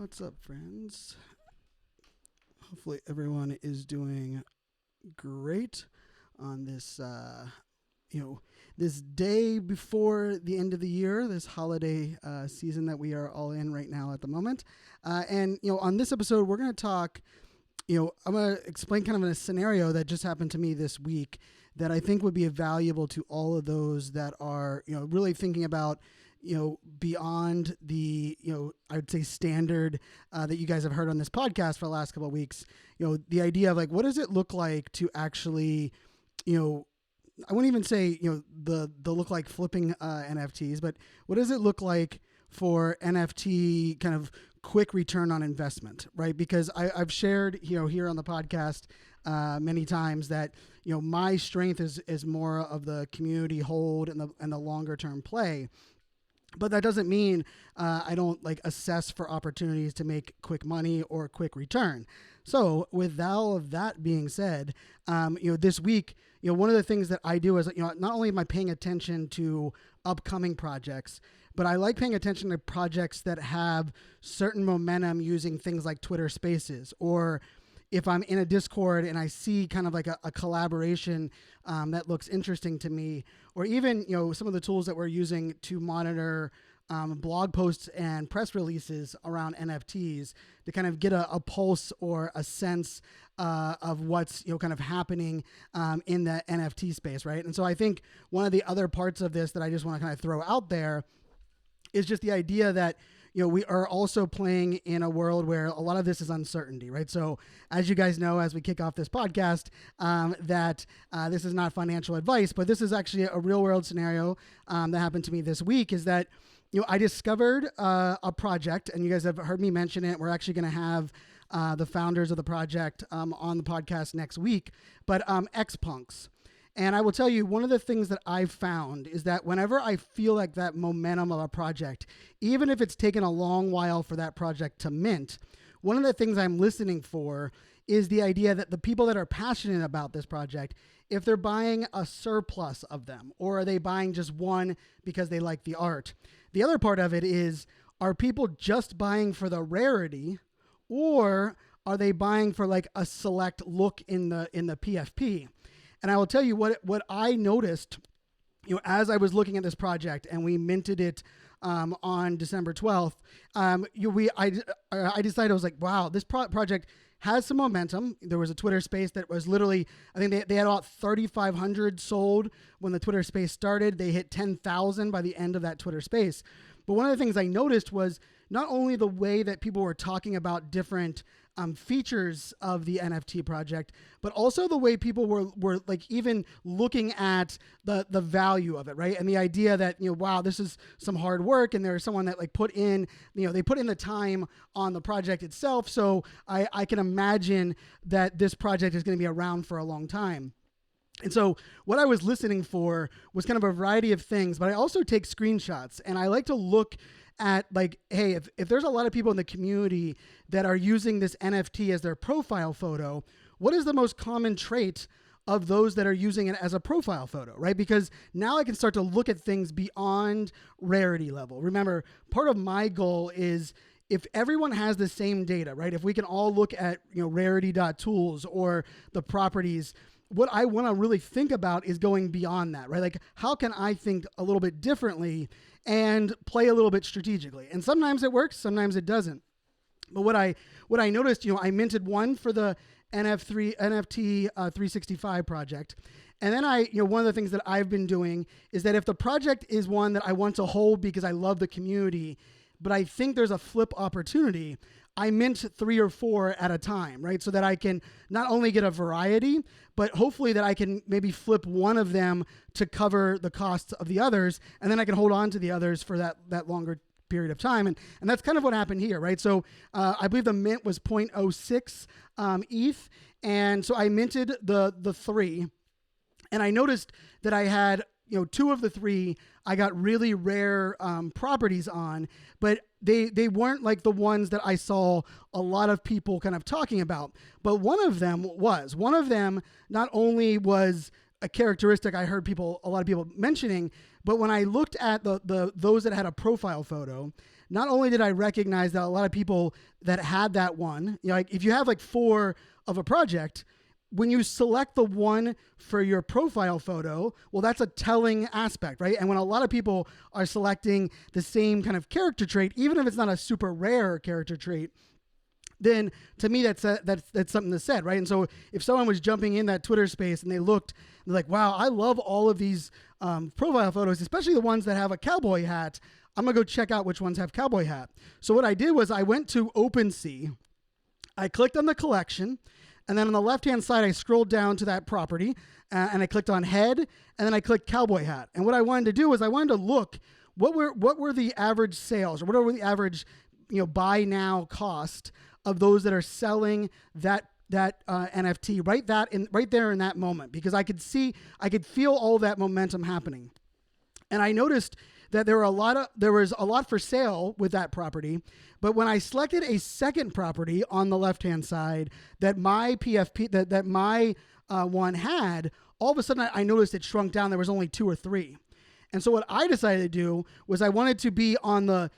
What's up, friends? Hopefully everyone is doing great on this, this day before the end of the year, this holiday season that we are all in right now at the moment. On this episode, we're going to talk, I'm going to explain kind of a scenario that just happened to me this week that I think would be valuable to all of those that are, really thinking about beyond the, I'd say standard that you guys have heard on this podcast for the last couple of weeks, the idea of like, what does it look like to actually, I wouldn't even say, the look like flipping NFTs, but what does it look like for NFT kind of quick return on investment, right? Because I've shared, here on the podcast many times that, my strength is more of the community hold and the longer term play. But that doesn't mean I don't assess for opportunities to make quick money or quick return. So with all of that being said, this week, one of the things that I do is, not only am I paying attention to upcoming projects, but I like paying attention to projects that have certain momentum using things like Twitter Spaces, or if I'm in a Discord and I see kind of like a collaboration that looks interesting to me, or even, some of the tools that we're using to monitor blog posts and press releases around NFTs to kind of get a pulse or a sense of what's, kind of happening in the NFT space, right? And so I think one of the other parts of this that I just want to kind of throw out there is just the idea that, we are also playing in a world where a lot of this is uncertainty, right? So as you guys know, as we kick off this podcast, that this is not financial advice, but this is actually a real world scenario that happened to me this week is that, I discovered a project, and you guys have heard me mention it. We're actually going to have the founders of the project on the podcast next week, but X-Punks. And I will tell you, one of the things that I've found is that whenever I feel like that momentum of a project, even if it's taken a long while for that project to mint, one of the things I'm listening for is the idea that the people that are passionate about this project, if they're buying a surplus of them, or are they buying just one because they like the art? The other part of it is, are people just buying for the rarity, or are they buying for like a select look in the PFP? And I will tell you what I noticed, as I was looking at this project and we minted it on December 12th, I decided, I was like, wow, this project has some momentum. There was a Twitter space that was literally, I think they had about 3,500 sold when the Twitter space started. They hit 10,000 by the end of that Twitter space. But one of the things I noticed was not only the way that people were talking about different features of the NFT project, but also the way people were like even looking at the value of it, right? And the idea that, wow, this is some hard work, and there's someone that put in, they put in the time on the project itself. So I can imagine that this project is going to be around for a long time. And so what I was listening for was kind of a variety of things, but I also take screenshots, and I like to look at hey, if there's a lot of people in the community that are using this NFT as their profile photo, what is the most common trait of those that are using it as a profile photo, right? Because now I can start to look at things beyond rarity level. Remember, part of my goal is, if everyone has the same data, right? If we can all look at, rarity.tools or the properties, what I want to really think about is going beyond that, right? Like, how can I think a little bit differently and play a little bit strategically? And sometimes it works, sometimes it doesn't. But what I noticed, I minted one for the NFT 365 project. And then one of the things that I've been doing is that if the project is one that I want to hold because I love the community, but I think there's a flip opportunity, I mint 3 or 4 at a time, right? So that I can not only get a variety, but hopefully that I can maybe flip one of them to cover the costs of the others. And then I can hold on to the others for that longer period of time. And that's kind of what happened here, right? So I believe the mint was 0.06 ETH. And so I minted the 3. And I noticed that I had, 2 of the 3 I got really rare properties on, but they weren't like the ones that I saw a lot of people kind of talking about. But one of them not only was a characteristic I heard a lot of people mentioning, but when I looked at the those that had a profile photo, not only did I recognize that a lot of people that had that one, like if you have like 4 of a project, when you select the one for your profile photo, well, that's a telling aspect, right? And when a lot of people are selecting the same kind of character trait, even if it's not a super rare character trait, then to me that's something that's said, right? And so if someone was jumping in that Twitter space and they looked, they're like, wow, I love all of these profile photos, especially the ones that have a cowboy hat. I'm gonna go check out which ones have cowboy hat. So what I did was I went to Opensea, I clicked on the collection, and then on the left-hand side, I scrolled down to that property, and I clicked on head, and then I clicked cowboy hat. And what I wanted to do was I wanted to look what were the average sales, or what were the average buy now cost of those that are selling that NFT right there in that moment, because I could feel all that momentum happening. And I noticed that there was a lot for sale with that property, but when I selected a second property on the left-hand side that my PFP that my one had, all of a sudden I noticed it shrunk down. There was only 2 or 3. And so what I decided to do was I wanted to be in the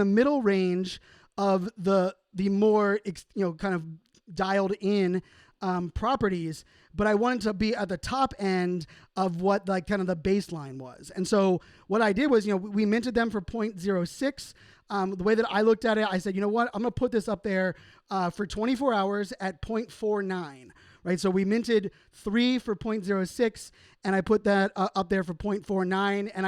middle range of the more kind of dialed in properties, but I wanted to be at the top end of what like kind of the baseline was. And so what I did was, we minted them for 0.06. The way that I looked at it, I said, you know what, I'm going to put this up there for 24 hours at 0.49, right? So we minted 3 for 0.06, and I put that up there for 0.49. And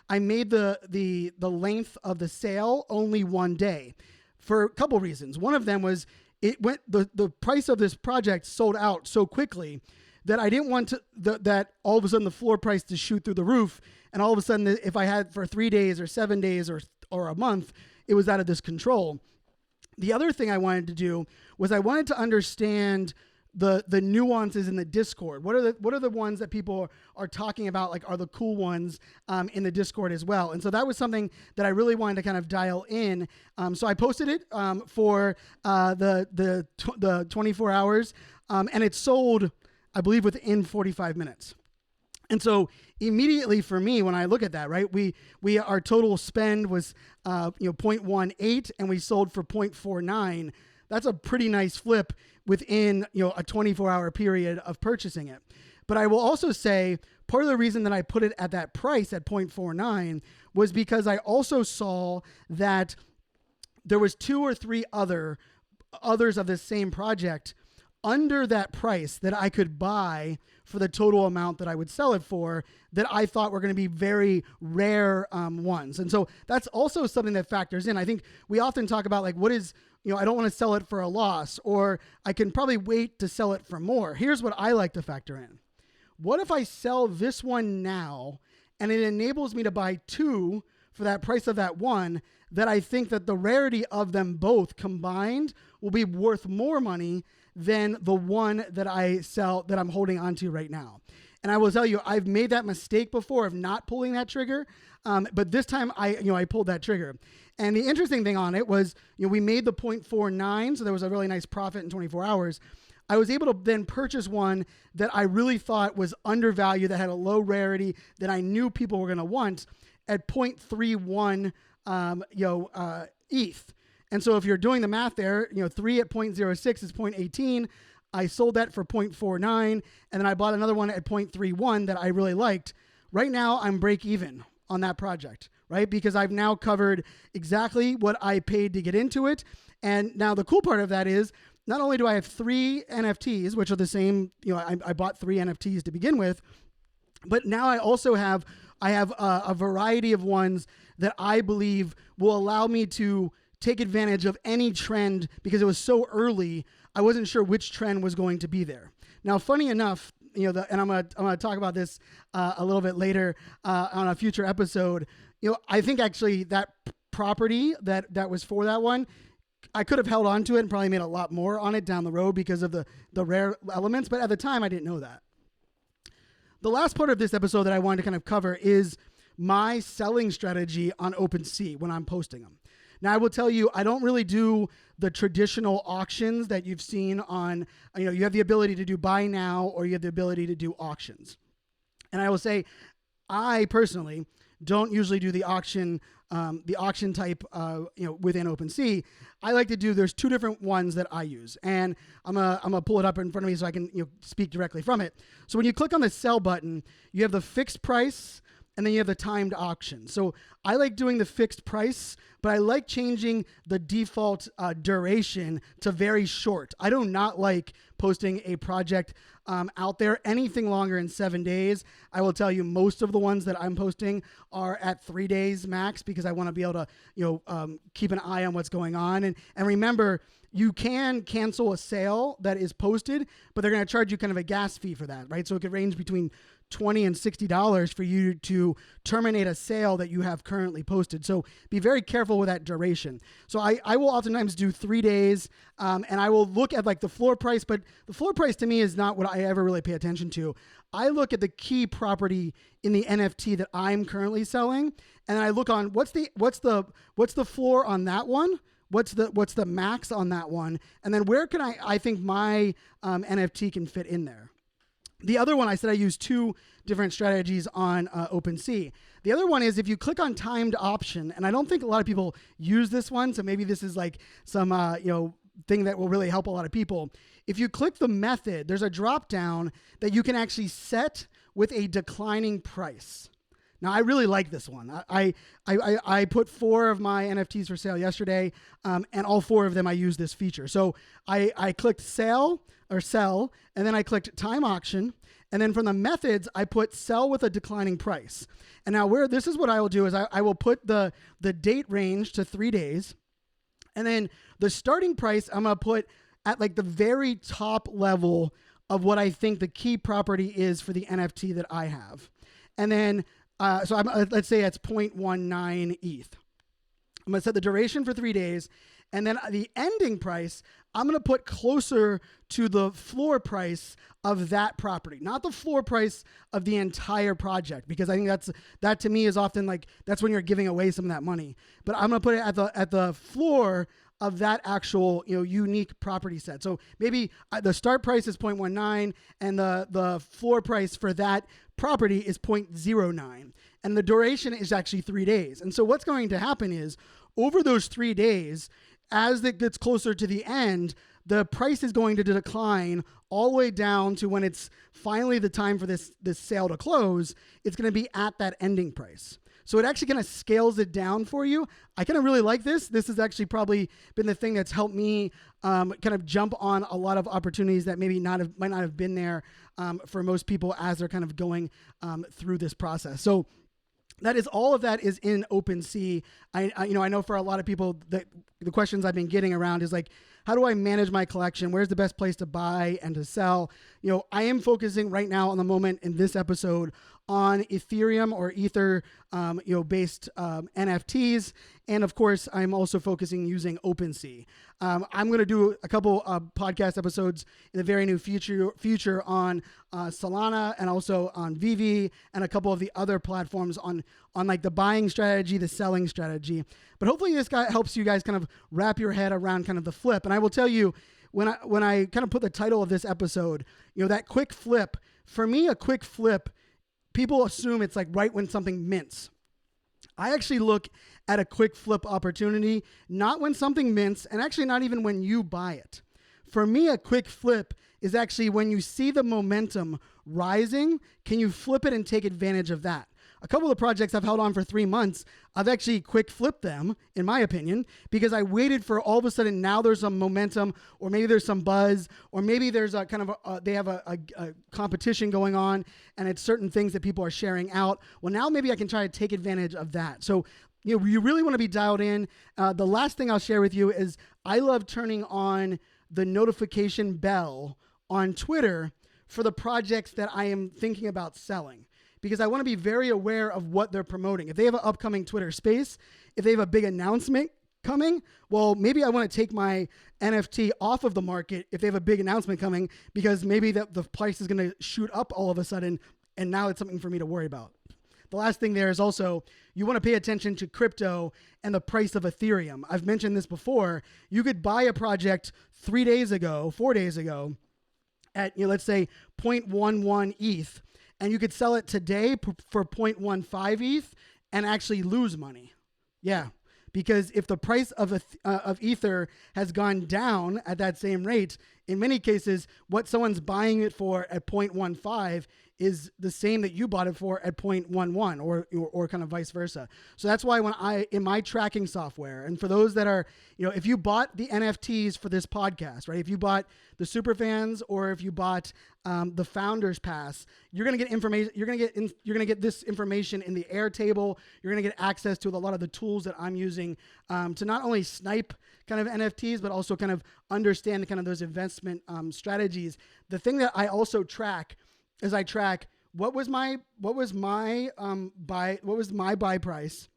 I made the length of the sale only 1 day for a couple reasons. One of them was the price of this project sold out so quickly that I didn't want that all of a sudden the floor price to shoot through the roof, and all of a sudden if I had for 3 days or 7 days or a month, it was out of this control. The other thing I wanted to do was I wanted to understand the nuances in the Discord. What are the ones that people are talking about, like are the cool ones in the Discord as well? And so that was something that I really wanted to kind of dial in. So I posted it for the 24 hours, and it sold, I believe, within 45 minutes. And so immediately for me, when I look at that, right, our total spend was 0.18, and we sold for 0.49. That's a pretty nice flip within a 24-hour period of purchasing it. But I will also say part of the reason that I put it at that price at 0.49 was because I also saw that there was 2 or 3 others of the same project under that price that I could buy for the total amount that I would sell it for, that I thought were going to be very rare ones. And so that's also something that factors in. I think we often talk about like, what is, I don't want to sell it for a loss, or I can probably wait to sell it for more. Here's what I like to factor in. What if I sell this one now and it enables me to buy 2 for that price of that one, that I think that the rarity of them both combined will be worth more money than the one that I sell that I'm holding onto right now. And I will tell you, I've made that mistake before of not pulling that trigger. But this time I pulled that trigger. And the interesting thing on it was, we made the 0.49. So there was a really nice profit in 24 hours. I was able to then purchase one that I really thought was undervalued, that had a low rarity, that I knew people were going to want, at 0.31 ETH. And so if you're doing the math there, 3 at 0.06 is 0.18. I sold that for 0.49, and then I bought another one at 0.31 that I really liked. Right now, I'm break even on that project, right? Because I've now covered exactly what I paid to get into it. And now the cool part of that is, not only do I have 3 NFTs, which are the same, I bought 3 NFTs to begin with, but now I also have a variety of ones that I believe will allow me to take advantage of any trend, because it was so early, I wasn't sure which trend was going to be there. Now, funny enough, and I'm gonna talk about this a little bit later on a future episode. I think actually that property that was for that one, I could have held on to it and probably made a lot more on it down the road because of the rare elements. But at the time, I didn't know that. The last part of this episode that I wanted to kind of cover is my selling strategy on Opensea when I'm posting them. Now, I will tell you, I don't really do the traditional auctions that you've seen on, you have the ability to do buy now, or you have the ability to do auctions. And I will say, I personally don't usually do the auction the auction type, within Opensea, I like to do, there's two different ones that I use, and I'm gonna pull it up in front of me so I can speak directly from it. So when you click on the sell button, you have the fixed price, and then you have the timed auction. So I like doing the fixed price, but I like changing the default duration to very short. I do not like posting a project out there anything longer than 7 days. I will tell you, most of the ones that I'm posting are at 3 days max, because I want to be able to keep an eye on what's going on. And remember, you can cancel a sale that is posted, but they're going to charge you kind of a gas fee for that, right? So it could range between $20 and $60 for you to terminate a sale that you have currently posted. So be very careful with that duration. So I will oftentimes do 3 days, and I will look at like the floor price, but the floor price to me is not what I ever really pay attention to. I look at the key property in the NFT that I'm currently selling, and I look on what's the floor on that one. What's the max on that one? And then where can I think my NFT can fit in there? The other one, I said I use two different strategies on Opensea. The other one is if you click on timed option, and I don't think a lot of people use this one, so maybe this is like some thing that will really help a lot of people. If you click the method, there's a drop down that you can actually set with a declining price. Now, I really like this one. I put 4 of my NFTs for sale yesterday, and all 4 of them I use this feature. So I clicked sell, and then I clicked time auction, and then from the methods, I put sell with a declining price. And now this is what I will do is I will put the date range to 3 days, and then the starting price I'm going to put at like the very top level of what I think the key property is for the NFT that I have. And then let's say it's 0.19 ETH. I'm going to set the duration for 3 days, and then the ending price, I'm going to put closer to the floor price of that property, not the floor price of the entire project, because I think that to me is often like, that's when you're giving away some of that money. But I'm going to put it at the floor of that actual unique property set. So maybe the start price is 0.19 and the floor price for that property is 0.09, and the duration is actually 3 days. And so what's going to happen is over those 3 days, as it gets closer to the end, the price is going to decline all the way down to when it's finally the time for this sale to close. It's going to be at that ending price. So it actually kind of scales it down for you. I kind of really like this. This has actually probably been the thing that's helped me kind of jump on a lot of opportunities that maybe might not have been there for most people as they're kind of going through this process. So all of that is in Opensea. I know for a lot of people that the questions I've been getting around is like, how do I manage my collection? Where's the best place to buy and to sell? I am focusing right now on the moment in this episode on Ethereum or Ether, based NFTs. And of course, I'm also focusing using Opensea. I'm going to do a couple podcast episodes in the very near future on Solana and also on Vivi and a couple of the other platforms on like the buying strategy, the selling strategy. But hopefully this guy helps you guys kind of wrap your head around kind of the flip. And I will tell you, when I kind of put the title of this episode, that quick flip, for me, a quick flip, people assume it's like right when something mints. I actually look at a quick flip opportunity, not when something mints, and actually not even when you buy it. For me, a quick flip is actually when you see the momentum rising, can you flip it and take advantage of that? A couple of projects I've held on for 3 months, I've actually quick flipped them, in my opinion, because I waited for all of a sudden now there's some momentum, or maybe there's some buzz, or maybe there's a kind of they have a competition going on, and it's certain things that people are sharing out. Well, now maybe I can try to take advantage of that. So you really want to be dialed in. The last thing I'll share with you is I love turning on the notification bell on Twitter for the projects that I am thinking about selling, because I want to be very aware of what they're promoting. If they have an upcoming Twitter space, if they have a big announcement coming, well, maybe I want to take my NFT off of the market if they have a big announcement coming, because maybe the price is going to shoot up all of a sudden, and now it's something for me to worry about. The last thing there is also, you want to pay attention to crypto and the price of Ethereum. I've mentioned this before. You could buy a project 4 days ago at, let's say 0.11 ETH, and you could sell it today for 0.15 ETH and actually lose money. Yeah, because if the price of Ether has gone down at that same rate, in many cases, what someone's buying it for at 0.15 is the same that you bought it for at 0.11, or kind of vice versa. So that's why when in my tracking software, and for those that are, if you bought the NFTs for this podcast, right? If you bought the Superfans, or if you bought the Founders Pass, you're gonna get information. You're gonna get this information in the Airtable. You're gonna get access to a lot of the tools that I'm using to not only snipe kind of NFTs, but also kind of understand kind of those investment strategies. The thing that I also track is I track what was my buy price,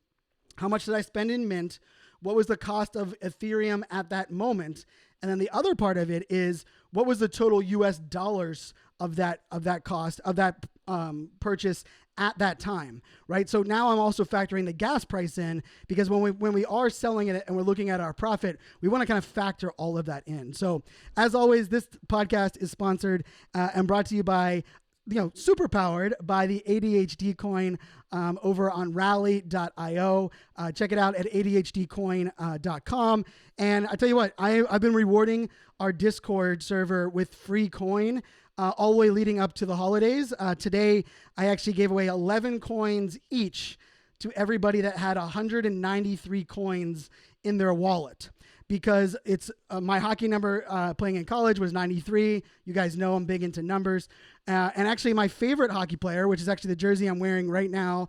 how much did I spend in mint, what was the cost of Ethereum at that moment, and then the other part of it is what was the total US dollars of that cost of that purchase at that time, right? So now I'm also factoring the gas price in, because when we are selling it and we're looking at our profit, we want to kind of factor all of that in. So as always, this podcast is sponsored and brought to you by, super powered by the ADHD coin over on rally.io. Check it out at adhdcoin.com. And I tell you what, I've been rewarding our Discord server with free coin all the way leading up to the holidays. Today, I actually gave away 11 coins each to everybody that had 193 coins in their wallet. Because it's my hockey number playing in college was 93. You guys know I'm big into numbers. And actually my favorite hockey player, which is actually the jersey I'm wearing right now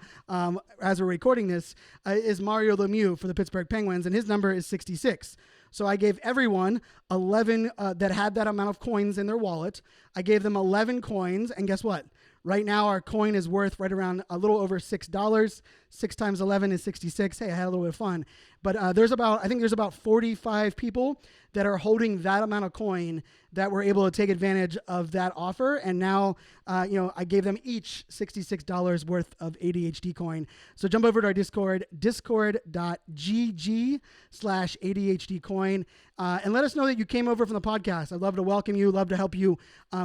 as we're recording this, is Mario Lemieux for the Pittsburgh Penguins, and his number is 66. So I gave everyone 11 that had that amount of coins in their wallet. I gave them 11 coins, and guess what? Right now, our coin is worth right around a little over $6. 6 times 11 is 66. Hey, I had a little bit of fun. But I think there's about 45 people that are holding that amount of coin that were able to take advantage of that offer. And now, I gave them each $66 worth of ADHD coin. So jump over to our Discord, discord.gg/ADHD coin, and let us know that you came over from the podcast. I'd love to welcome you, love to help you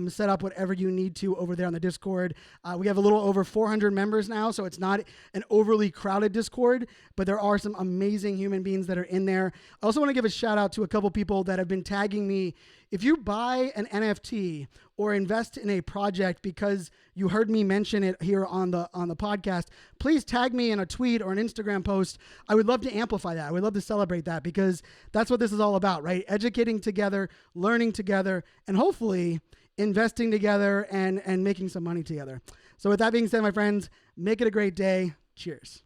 set up whatever you need to over there on the Discord. We have a little over 400 members now, so it's not an overly crowded Discord, but there are some amazing human beings that are in there. I also want to give a shout out to a couple people that have been tagging me. If you buy an NFT or invest in a project because you heard me mention it here on the podcast, please tag me in a tweet or an Instagram post. I would love to amplify that. I would love to celebrate that, because that's what this is all about, right? Educating together, learning together, and hopefully investing together and making some money together. So with that being said, my friends, make it a great day. Cheers.